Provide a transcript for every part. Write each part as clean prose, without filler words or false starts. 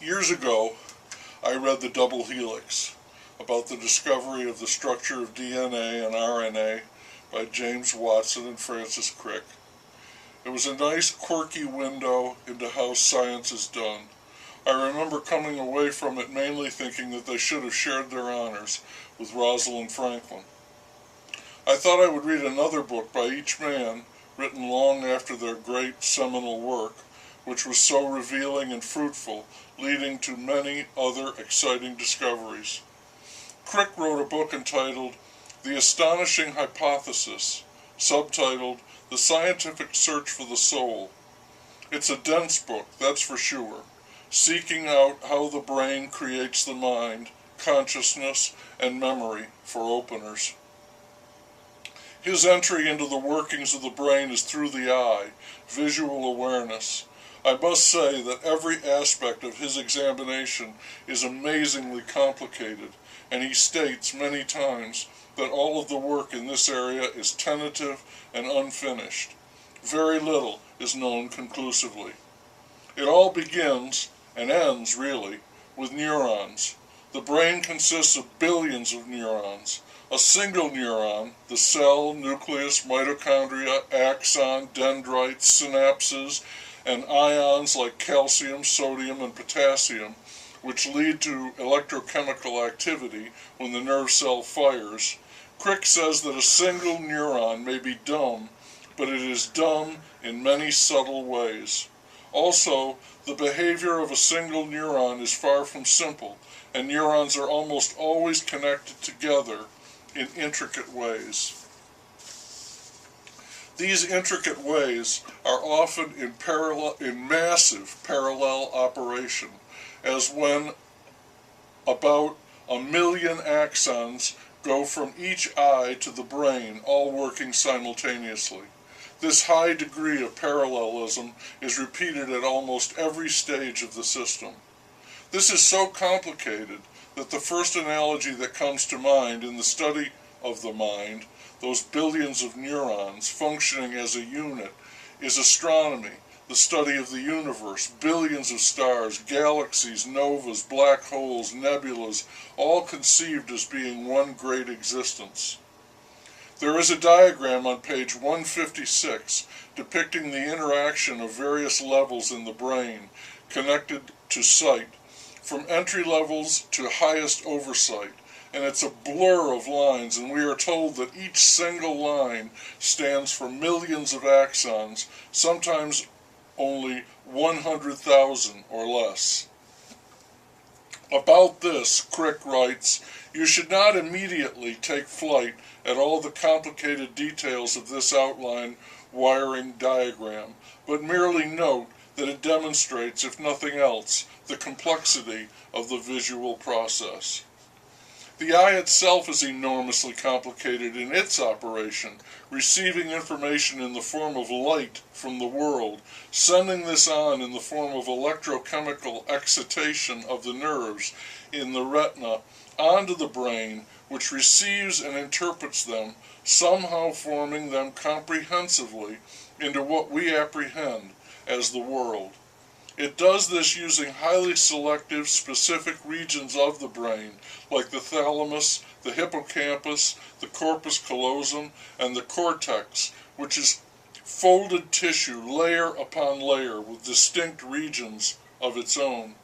Years ago, I read The Double Helix, about the discovery of the structure of DNA and RNA by James Watson and Francis Crick. It was a nice, quirky window into how science is done. I remember coming away from it mainly thinking that they should have shared their honors with Rosalind Franklin. I thought I would read another book by each man, written long after their great seminal work, which was so revealing and fruitful, leading to many other exciting discoveries. Crick wrote a book entitled The Astonishing Hypothesis, subtitled The Scientific Search for the Soul. It's a dense book, that's for sure, seeking out how the brain creates the mind, consciousness, and memory for openers. His entry into the workings of the brain is through the eye, visual awareness. I must say that every aspect of his examination is amazingly complicated, and he states many times that all of the work in this area is tentative and unfinished. Very little is known conclusively. It all begins, and ends really, with neurons. The brain consists of billions of neurons. A single neuron, the cell, nucleus, mitochondria, axon, dendrites, synapses, and ions like calcium, sodium, and potassium, which lead to electrochemical activity when the nerve cell fires. Crick says that a single neuron may be dumb, but it is dumb in many subtle ways. Also, the behavior of a single neuron is far from simple, and neurons are almost always connected together in intricate ways. These intricate ways are often in massive parallel operation, as when about 1 million axons go from each eye to the brain, all working simultaneously. This high degree of parallelism is repeated at almost every stage of the system. This is so complicated that the first analogy that comes to mind in the study of the mind, those billions of neurons functioning as a unit, is astronomy, the study of the universe, billions of stars, galaxies, novas, black holes, nebulas, all conceived as being one great existence. There is a diagram on page 156 depicting the interaction of various levels in the brain connected to sight, from entry levels to highest oversight, and it's a blur of lines, and we are told that each single line stands for millions of axons, sometimes only 100,000 or less. About this, Crick writes, "You should not immediately take flight at all the complicated details of this outline wiring diagram, but merely note that it demonstrates, if nothing else, the complexity of the visual process." The eye itself is enormously complicated in its operation, receiving information in the form of light from the world, sending this on in the form of electrochemical excitation of the nerves in the retina onto the brain, which receives and interprets them, somehow forming them comprehensively into what we apprehend as the world. It does this using highly selective, specific regions of the brain, like the thalamus, the hippocampus, the corpus callosum, and the cortex, which is folded tissue layer upon layer with distinct regions of its own.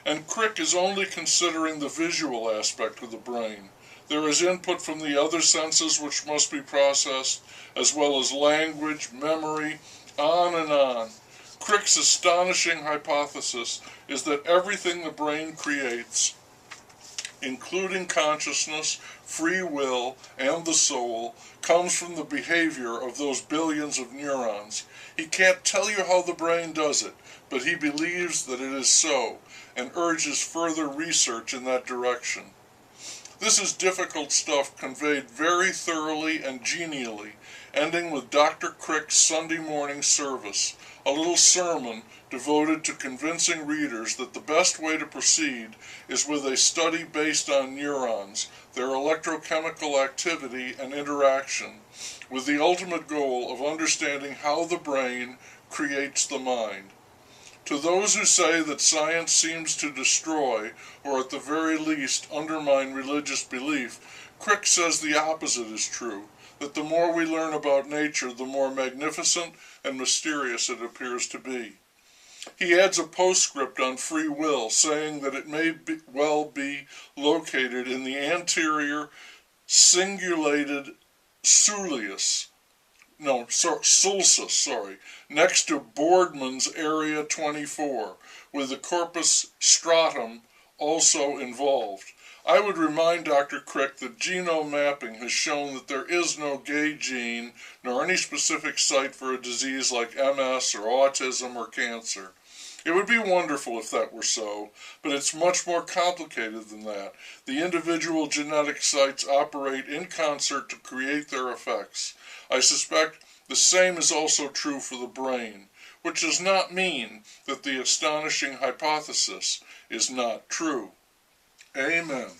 And Crick is only considering the visual aspect of the brain. There is input from the other senses which must be processed, as well as language, memory, on and on. Crick's astonishing hypothesis is that everything the brain creates, including consciousness, free will, and the soul, comes from the behavior of those billions of neurons. He can't tell you how the brain does it, but he believes that it is so, and urges further research in that direction. This is difficult stuff conveyed very thoroughly and genially, ending with Dr. Crick's Sunday morning service, a little sermon devoted to convincing readers that the best way to proceed is with a study based on neurons, their electrochemical activity and interaction, with the ultimate goal of understanding how the brain creates the mind. To those who say that science seems to destroy, or at the very least undermine religious belief, Crick says the opposite is true, that the more we learn about nature, the more magnificent and mysterious it appears to be. He adds a postscript on free will, saying that it may well be located in the anterior cingulated sulcus, next to Boardman's Area 24, with the corpus stratum also involved. I would remind Dr. Crick that genome mapping has shown that there is no gay gene, nor any specific site for a disease like MS or autism or cancer. It would be wonderful if that were so, but it's much more complicated than that. The individual genetic sites operate in concert to create their effects. I suspect the same is also true for the brain, which does not mean that the astonishing hypothesis is not true. Amen.